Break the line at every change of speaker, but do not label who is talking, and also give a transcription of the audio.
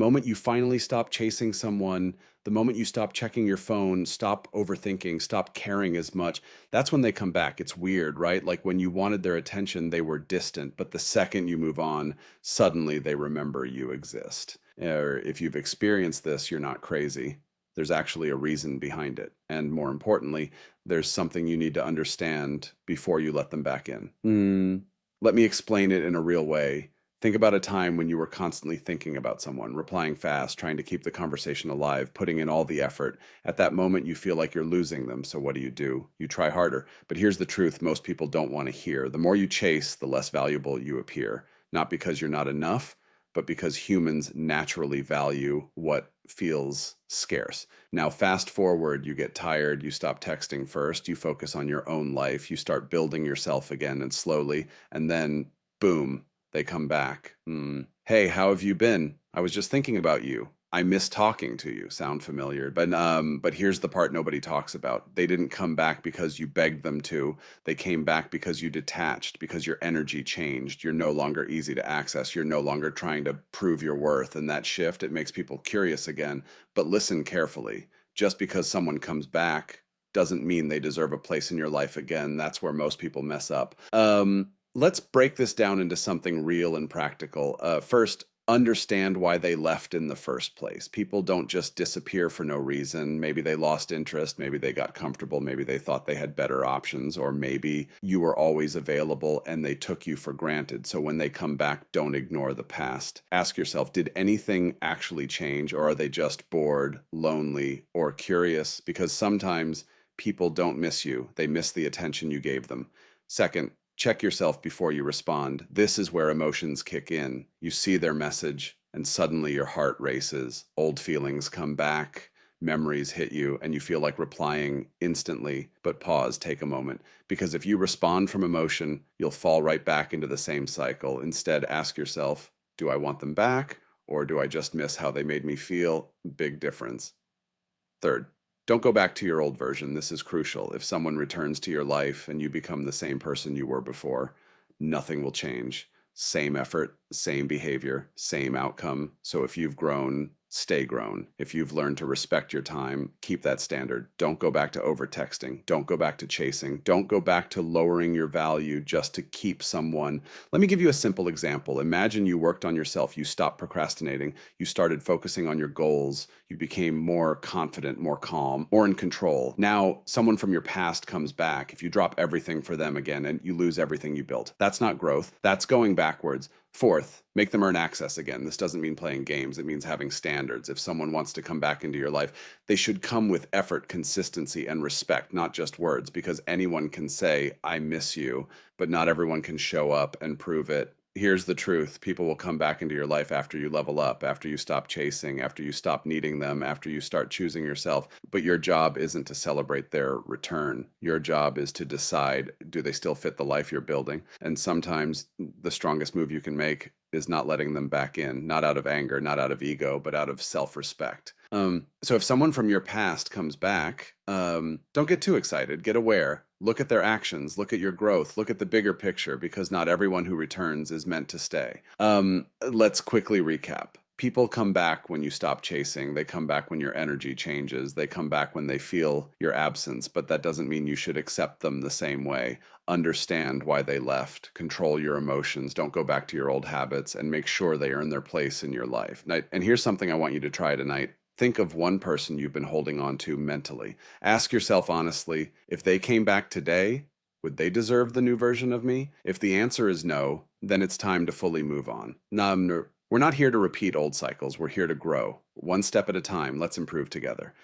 moment you finally stop chasing someone, the moment you stop checking your phone, stop overthinking, stop caring as much, that's when they come back. It's weird, right? Like when you wanted their attention, they were distant, but the second you move on, suddenly they remember you exist. Or if you've experienced this, you're not crazy. There's actually a reason behind it. And more importantly, there's something you need to understand before you let them back in. Let me explain it in a real way. Think about a time when you were constantly thinking about someone, replying fast, trying to keep the conversation alive, putting in all the effort. At that moment, you feel like you're losing them. So what do? You try harder. But here's the truth most people don't want to hear. The more you chase, the less valuable you appear. Not because you're not enough, but because humans naturally value what feels scarce. Now, fast forward, you get tired, you stop texting first, you focus on your own life, you start building yourself again and slowly, and then boom, they come back. Hey, how have you been? I was just thinking about you. I miss talking to you. Sound familiar? But here's the part nobody talks about. They didn't come back because you begged them to. They came back because you detached, because your energy changed. You're no longer easy to access. You're no longer trying to prove your worth. And that shift, it makes people curious again. But listen carefully. Just because someone comes back doesn't mean they deserve a place in your life again. That's where most people mess up. Let's break this down into something real and practical. First, understand why they left in the first place. People don't just disappear for no reason. Maybe they lost interest, maybe they got comfortable, maybe they thought they had better options, or maybe you were always available and they took you for granted. So when they come back, don't ignore the past. Ask yourself, did anything actually change, or are they just bored, lonely, or curious? Because sometimes people don't miss you, they miss the attention you gave them. Second, check yourself before you respond. This is where emotions kick in. You see their message, and suddenly your heart races. Old feelings come back, memories hit you, and you feel like replying instantly. But pause, take a moment. Because if you respond from emotion, you'll fall right back into the same cycle. Instead, ask yourself, do I want them back, or do I just miss how they made me feel? Big difference. Third, don't go back to your old version. This is crucial. If someone returns to your life and you become the same person you were before, nothing will change. Same effort, same behavior, same outcome. So if you've grown, stay grown. If you've learned to respect your time, keep that standard. Don't go back to over texting. Don't go back to chasing. Don't go back to lowering your value just to keep someone. Let me give you a simple example. Imagine you worked on yourself. You stopped procrastinating. You started focusing on your goals. You became more confident, more calm, more in control. Now, someone from your past comes back. If you drop everything for them again and you lose everything you built, that's not growth. That's going backwards. Fourth, make them earn access again. This doesn't mean playing games. It means having standards. If someone wants to come back into your life, they should come with effort, consistency, and respect, not just words, because anyone can say, I miss you, but not everyone can show up and prove it. Here's the truth. People will come back into your life after you level up, after you stop chasing, after you stop needing them, after you start choosing yourself. But your job isn't to celebrate their return. Your job is to decide, do they still fit the life you're building? And sometimes the strongest move you can make is not letting them back in, not out of anger, not out of ego, but out of self-respect. So if someone from your past comes back, don't get too excited. Get aware. Look at their actions. Look at your growth. Look at the bigger picture, because not everyone who returns is meant to stay. Let's quickly recap. People come back when you stop chasing. They come back when your energy changes. They come back when they feel your absence, but that doesn't mean you should accept them the same way. Understand why they left. Control your emotions. Don't go back to your old habits, and make sure they earn their place in your life. And here's something I want you to try tonight. Think of one person you've been holding on to mentally. Ask yourself honestly, if they came back today, would they deserve the new version of me? If the answer is no, then it's time to fully move on. We're not here to repeat old cycles. We're here to grow. One step at a time. Let's improve together.